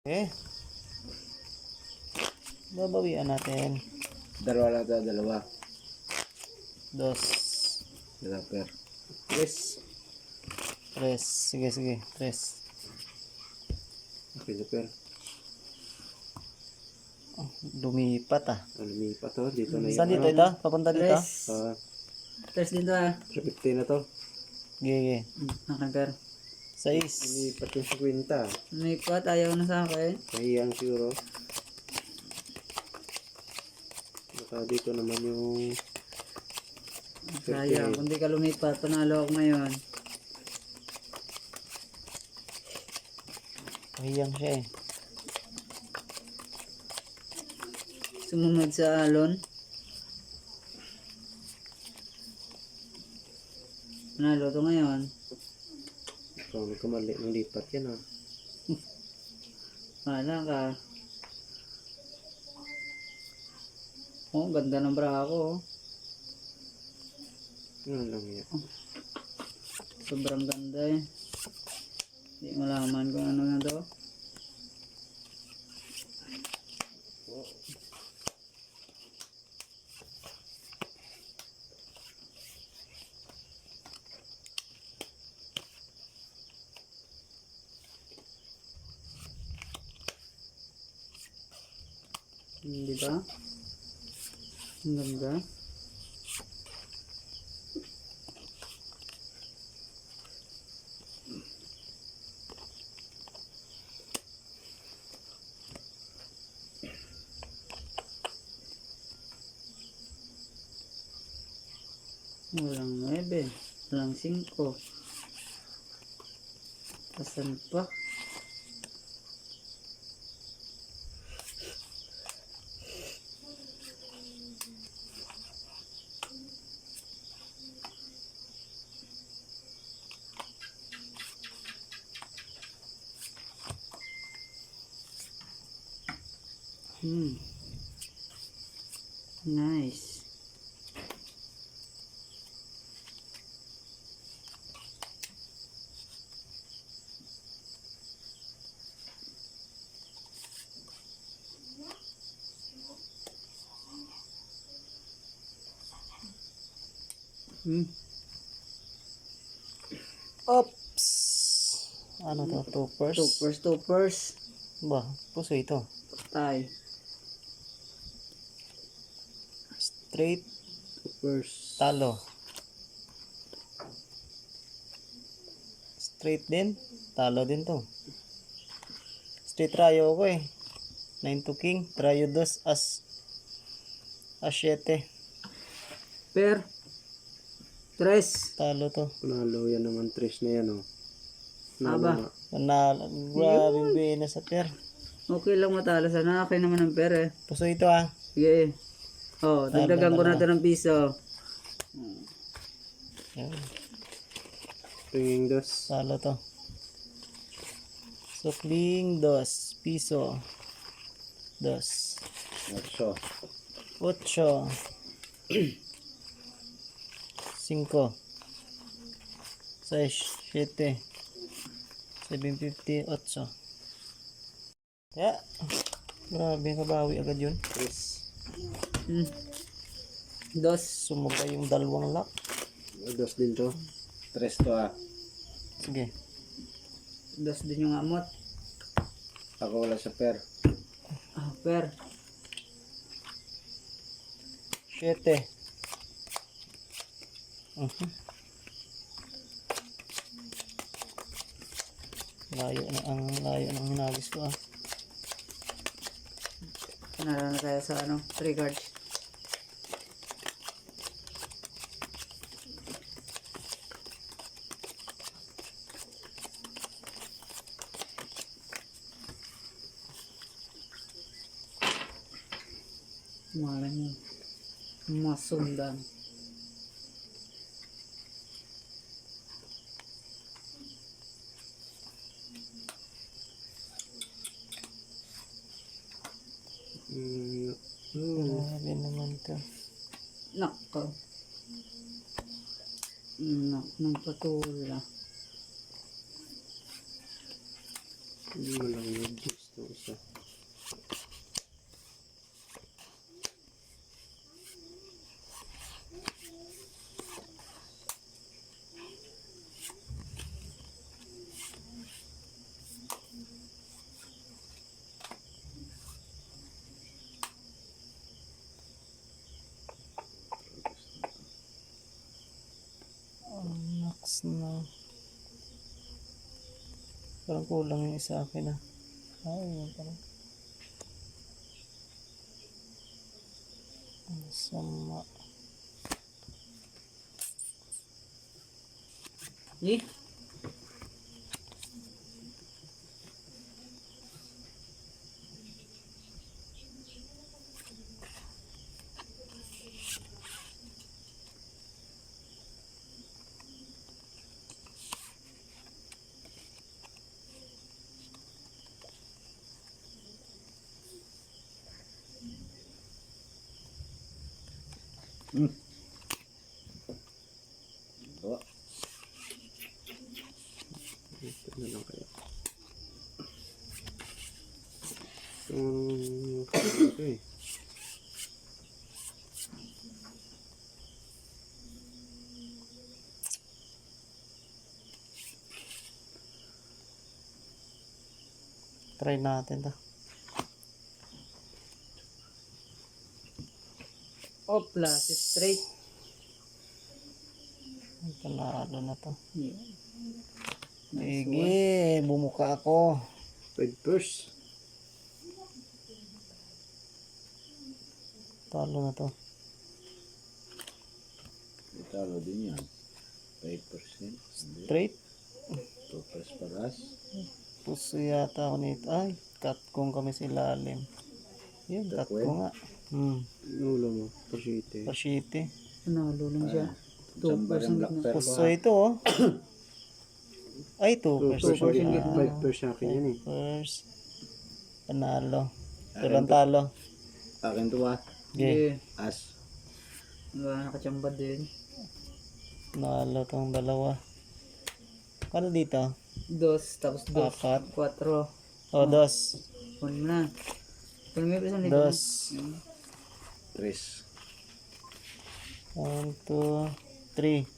Okay. Babawian natin. Dalawa lang ito, dalawa. Dos. Dalawa per. Yes. Tres. Sige, sige. Tres. Okay na per. Oh, lumipat ah. Lumipat to. Dito na Saan dito ito? Papunta dito? Tres. Tres dito ah. 50 na to. Gigi. Akin per. Sais. Lumipat yung 50. May pat, ayaw na sa akin. Kahiyang siguro. Baka dito naman yung... Sayang, kung di ka lumipat, panalo ako ngayon. Mahiyang siya eh. Sumunod sa alon. Panalo to ngayon. Kung nagkamali ng lipat yan ah. Wala ka. Oh, ganda ng bra ko. Ano lang yan. Sobrang ganda eh. Hindi malaman kung ano na to. Di ba? Ang ganda. Walang 9, walang 5. Asan pa? Nice. Oops! Ano to? Toppers? Toppers. Ba, puso ito. Patay. Straight. First. Talo. Straight din. Talo din to. Straight rayo ako eh. 9 to king. Rayo 2 as 7. Per. Tres. Talo to. Panalo yan naman. 3 na yan oh. Aba. Panalo. Grabe bina sa per. Okay lang matalo sana. Akin naman ang per eh. Puso ito ah. Sige. Oh, dagdagan ko na ito ng piso. Yan. Ringing dos. Talo to. Sukling 2. Piso. 2. 8. 8. 5. 6. 7. 750. 8. Ya. Grabe, kabawi agad yun. 3. Dos. Sumugay yung dalawang lock. 2 din to. 3 to ah. Sige. Dos din yung amot. Ako wala sa per. Ah, per. 7. Layo na ang hinagis ko ah. Panalo na tayo sa ano, 3 cards. Malang masundan. Grabe naman to. Nako. Nak ng patula. Hindi mo lang yung gusto. na. Parang kulang yung isa akin ah. Ay, yun parang. Ang sama. Eh? Bawa. Ito na lang kaya. Okay. Try natin to. Oh, plus straight. Panalo na to. Yeah. Nice one. Sige, bumuka ako. 5 purse. Talo na to. Talo din yan. 5%. Straight. 2% paras. Puso yata ako nito. Ay, cut kong kami sa ilalim. Yun, cut ko nga. Nulo mo. Pasite. Pasite. Panalo lang siya. Samba ng 2% black na. pearl Puso ito oh. Ay, 2%. 5 purse sa akin yan eh. First. Panalo. Tulang talo. Akin to ah. Okay. Yeah. As. Wala nakachamba din. Panalo tong dalawa. Kano dito? 2, tapos 2. Apat. 4. O, dos. Kunin mo na. Kunin mo yung isang libo. Dos. 3. 1, 2, 3.